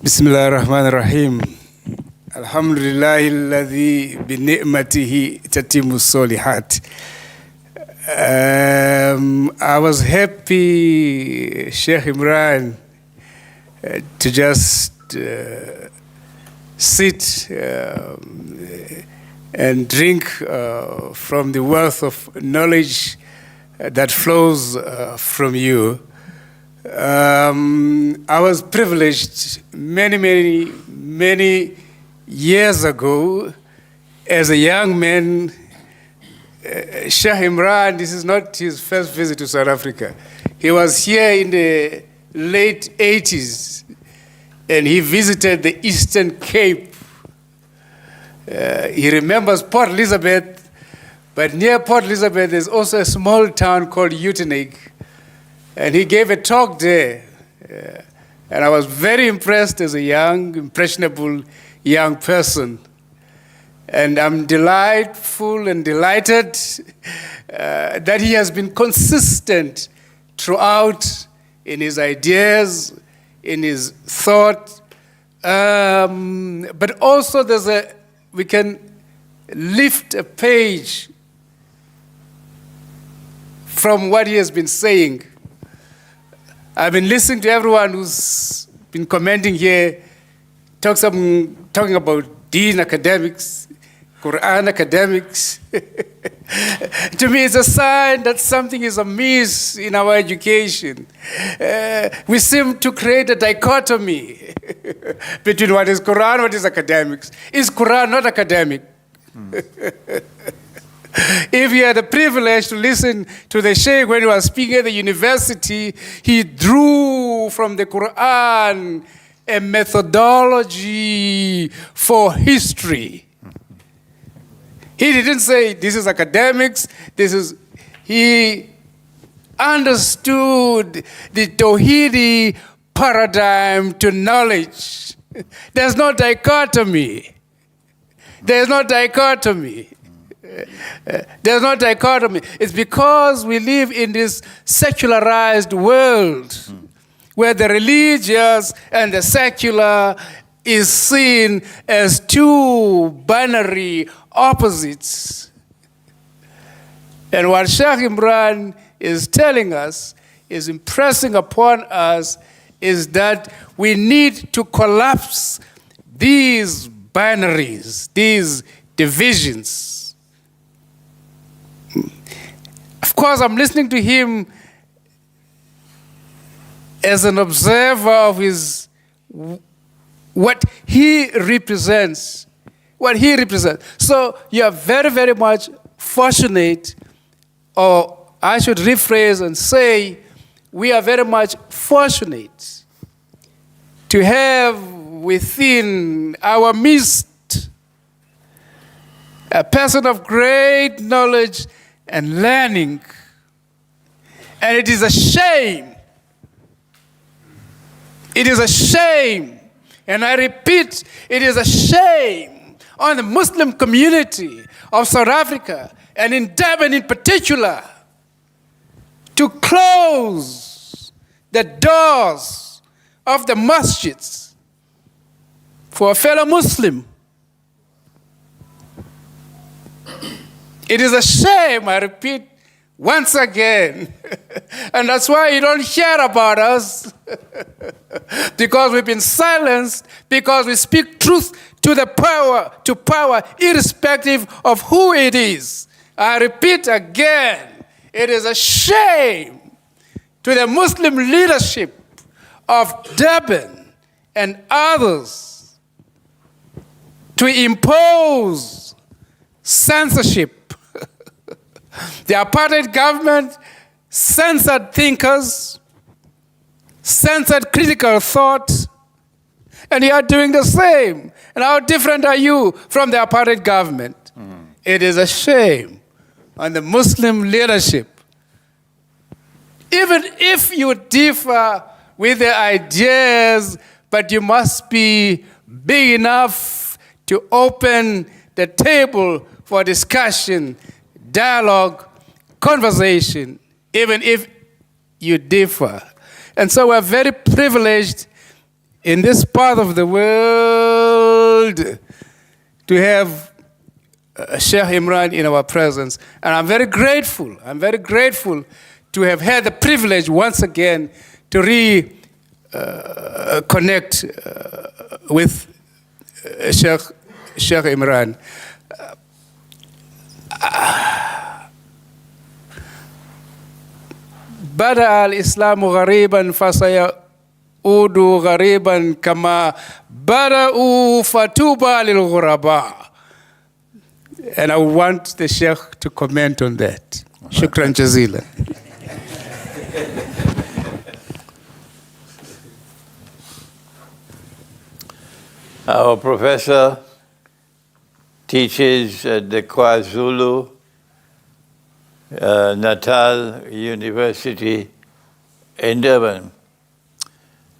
بسم الله الرحمن الرحيم الحمد لله الذي بنعمته تتم الصالحات. I was happy, Sheikh Imran, to just sit and drink from the wealth of knowledge that flows from you. I was privileged many years ago as a young man. Sheikh Imran, this is not his first visit to South Africa. He was here in the late 80s and he visited the Eastern Cape. He remembers Port Elizabeth, but near Port Elizabeth there's also a small town called Uitenhage. And he gave a talk there. And I was very impressed as a young, impressionable young person. And I'm delightful and delighted that he has been consistent throughout in his ideas, in his thought. But also we can lift a page from what he has been saying. I've been listening to everyone who's been commenting here, talking about Deen academics, Quran academics. To me, it's a sign that something is amiss in our education. We seem to create a dichotomy between what is Quran and what is academics. Is Quran not academic? If you had the privilege to listen to the Sheikh when he was speaking at the university, he drew from the Quran a methodology for history. He didn't say this is academics, he understood the Tawhidi paradigm to knowledge. There's no dichotomy. There's no dichotomy. There's no dichotomy. It's because we live in this secularized world where the religious and the secular is seen as two binary opposites. And what Sheikh Imran is telling us, is impressing upon us, is that we need to collapse these binaries, these divisions. Of course, I'm listening to him as an observer of what he represents. So you are very much fortunate, or I should rephrase and say, we are very much fortunate to have within our midst a person of great knowledge and learning. And it is a shame. It is a shame. And I repeat, it is a shame on the Muslim community of South Africa, and in Durban in particular, to close the doors of the masjids for a fellow Muslim. It is a shame, I repeat once again. And that's why you don't hear about us. Because we've been silenced, because we speak truth to power, irrespective of who it is. I repeat again, it is a shame to the Muslim leadership of Durban and others to impose censorship. The apartheid government censored thinkers, censored critical thought, and you are doing the same. And how different are you from the apartheid government? It is a shame on the Muslim leadership. Even if you differ with the ideas, but you must be big enough to open the table for discussion, dialogue, conversation, even if you differ. And so we're very privileged in this part of the world to have Sheikh Imran in our presence. And I'm very grateful. I'm very grateful to have had the privilege once again to connect with Sheikh Imran. بدأ الإسلام غريبا فسيعود غريبا كما بدأوا فطوبى للغرباء. And I want the Sheikh to comment on that. Shukran jazilan. Our professor teaches at the KwaZulu Natal University in Durban.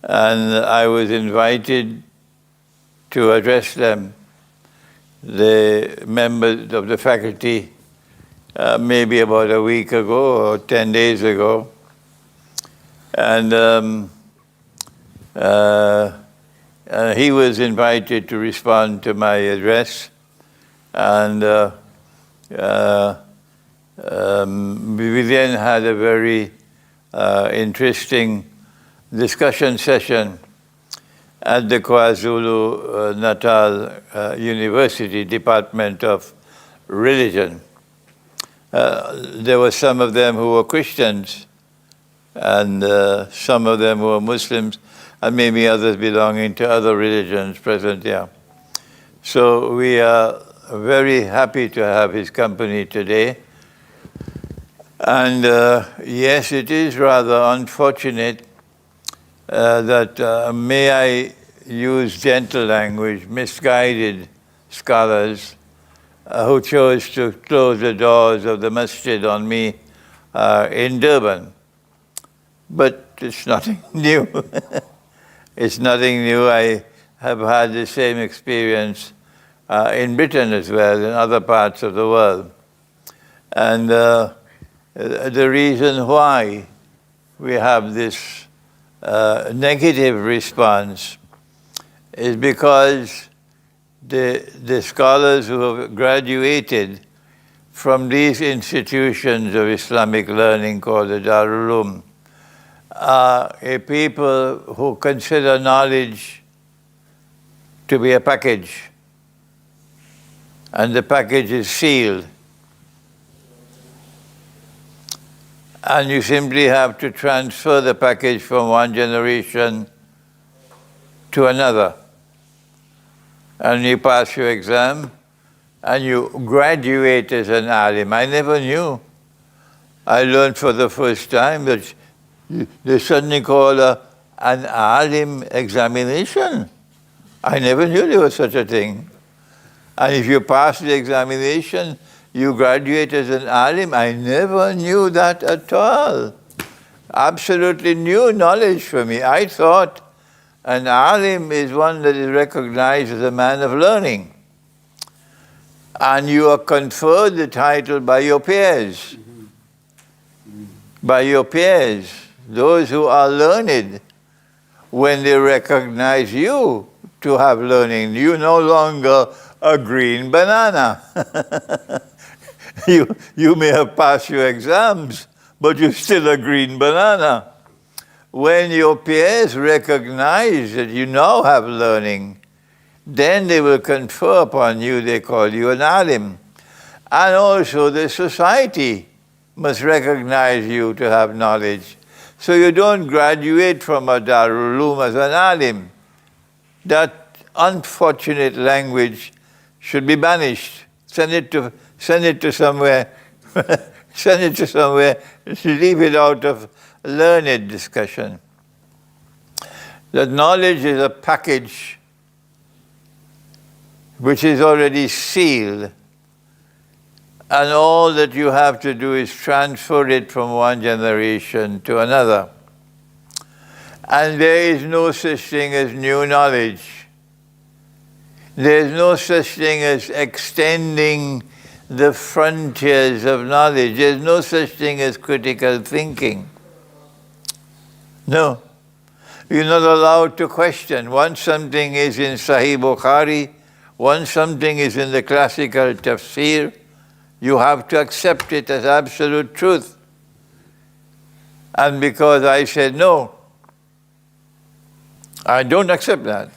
And I was invited to address them, the members of the faculty, maybe about a week ago or 10 days ago. And he was invited to respond to my address. And we then had a very interesting discussion session at the KwaZulu Natal University Department of Religion. There were some of them who were Christians, and some of them who were Muslims, and maybe others belonging to other religions present here. So we are very happy to have his company today. And yes, it is rather unfortunate that, may I use gentle language, misguided scholars who chose to close the doors of the masjid on me in Durban. But it's nothing new. It's nothing new. I have had the same experience in Britain as well, in other parts of the world. And the reason why we have this negative response is because the scholars who have graduated from these institutions of Islamic learning called the Darul Uloom are a people who consider knowledge to be a package, and the package is sealed. And you simply have to transfer the package from one generation to another. And you pass your exam, and you graduate as an alim. I never knew. I learned for the first time that they suddenly call an alim examination. I never knew there was such a thing. And if you pass the examination, you graduate as an alim. I never knew that at all. Absolutely new knowledge for me. I thought an alim is one that is recognized as a man of learning. And you are conferred the title by your peers. By your peers, those who are learned. When they recognize you to have learning, you're no longer a green banana. You may have passed your exams, but you're still a green banana. When your peers recognize that you now have learning, then they will confer upon you, they call you an alim. And also the society must recognize you to have knowledge. So you don't graduate from a Darul Uloom as an alim. That unfortunate language should be banished. Send it to somewhere. Send it to somewhere. Leave it out of learned discussion. That knowledge is a package which is already sealed, and all that you have to do is transfer it from one generation to another. And there is no such thing as new knowledge. There is no such thing as extending the frontiers of knowledge. There is no such thing as critical thinking. No. You're not allowed to question. Once something is in Sahih Bukhari, once something is in the classical tafsir, you have to accept it as absolute truth. And because I said no, I don't accept that.